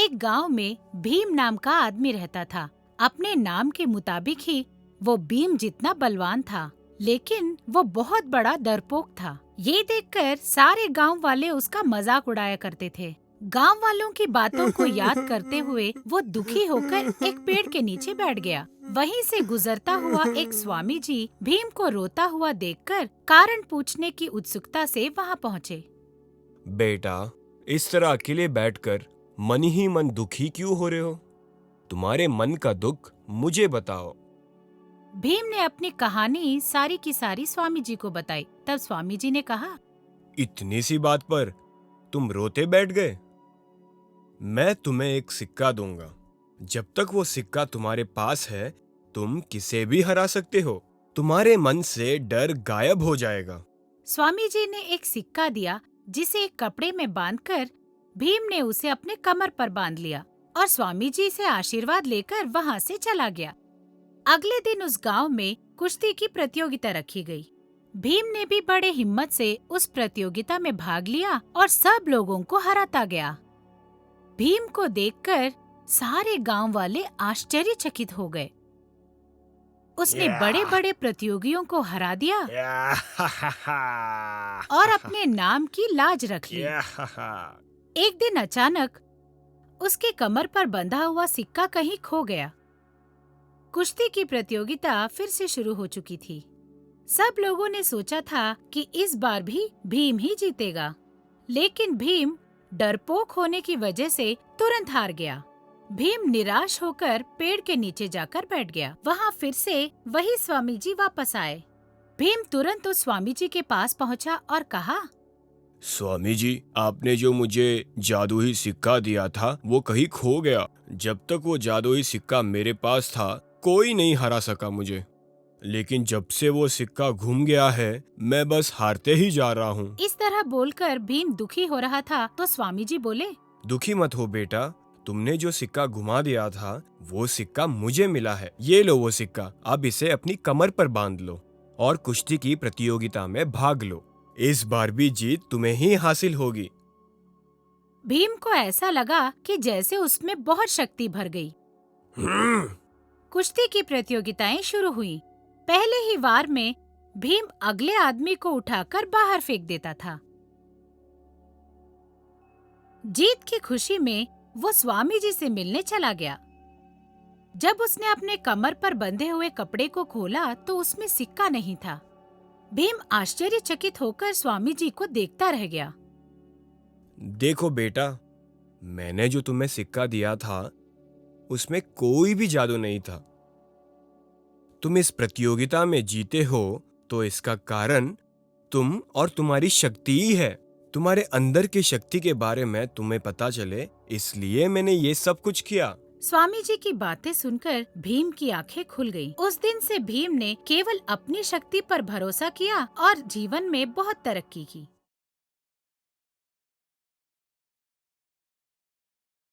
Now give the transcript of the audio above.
एक गांव में भीम नाम का आदमी रहता था। अपने नाम के मुताबिक ही वो भीम जितना बलवान था, लेकिन वो बहुत बड़ा डरपोक था। ये देखकर सारे गांव वाले उसका मजाक उड़ाया करते थे। गांव वालों की बातों को याद करते हुए वो दुखी होकर एक पेड़ के नीचे बैठ गया। वहीं से गुजरता हुआ एक स्वामी जी भीम को रोता हुआ देखकर कारण पूछने की उत्सुकता से वहां पहुँचे। बेटा, इस तरह अकेले बैठकर मन ही मन दुखी क्यों हो रहे हो? तुम्हारे मन का दुख मुझे बताओ। भीम ने अपनी कहानी सारी की सारी स्वामी जी को बताई। तब स्वामी जी ने कहा, इतनी सी बात पर तुम रोते बैठ गए? मैं तुम्हें एक सिक्का दूंगा। जब तक वो सिक्का तुम्हारे पास है, तुम किसे भी हरा सकते हो। तुम्हारे मन से डर गायब हो जाएगा। स्वामी जी ने एक सिक्का दिया जिसे एक कपड़े में बांधकर भीम ने उसे अपने कमर पर बांध लिया और स्वामी जी से आशीर्वाद लेकर वहां से चला गया। अगले दिन उस गांव में कुश्ती की प्रतियोगिता रखी गई। भीम ने भी बड़े हिम्मत से उस प्रतियोगिता में भाग लिया और सब लोगों को हराता गया। भीम को देखकर सारे गांव वाले आश्चर्यचकित हो गए। उसने बड़े बड़े प्रतियोगियों को हरा दिया और अपने नाम की लाज रख ली। एक दिन अचानक उसके कमर पर बंधा हुआ सिक्का कहीं खो गया। कुश्ती की प्रतियोगिता फिर से शुरू हो चुकी थी। सब लोगों ने सोचा था कि इस बार भी भीम ही जीतेगा, लेकिन भीम डरपोक होने की वजह से तुरंत हार गया। भीम निराश होकर पेड़ के नीचे जाकर बैठ गया। वहाँ फिर से वही स्वामी जी वापस आए। भीम तुरंत उस स्वामी जी के पास पहुँचा और कहा, स्वामी जी, आपने जो मुझे जादुई सिक्का दिया था वो कहीं खो गया। जब तक वो जादुई सिक्का मेरे पास था, कोई नहीं हरा सका मुझे। लेकिन जब से वो सिक्का घूम गया है, मैं बस हारते ही जा रहा हूँ। इस तरह बोलकर भीम दुखी हो रहा था तो स्वामी जी बोले, दुखी मत हो बेटा, तुमने जो सिक्का घुमा दिया था वो सिक्का मुझे मिला है। ये लो वो सिक्का, अब इसे अपनी कमर पर बांध लो और कुश्ती की प्रतियोगिता में भाग लो। इस बार भी जीत तुम्हें ही हासिल होगी। भीम को ऐसा लगा कि जैसे उसमें बहुत शक्ति भर गई। कुश्ती की प्रतियोगिताएं शुरू हुई। पहले ही वार में भीम अगले आदमी को उठाकर बाहर फेंक देता था। जीत की खुशी में वो स्वामी जी से मिलने चला गया। जब उसने अपने कमर पर बंधे हुए कपड़े को खोला तो उसमें सिक्का नहीं था। भीम आश्चर्यचकित होकर स्वामी जी को देखता रह गया। देखो बेटा, मैंने जो तुम्हें सिक्का दिया था उसमें कोई भी जादू नहीं था। तुम इस प्रतियोगिता में जीते हो तो इसका कारण तुम और तुम्हारी शक्ति ही है। तुम्हारे अंदर की शक्ति के बारे में तुम्हें पता चले, इसलिए मैंने ये सब कुछ किया। स्वामी जी की बातें सुनकर भीम की आंखें खुल गईं। उस दिन से भीम ने केवल अपनी शक्ति पर भरोसा किया और जीवन में बहुत तरक्की की।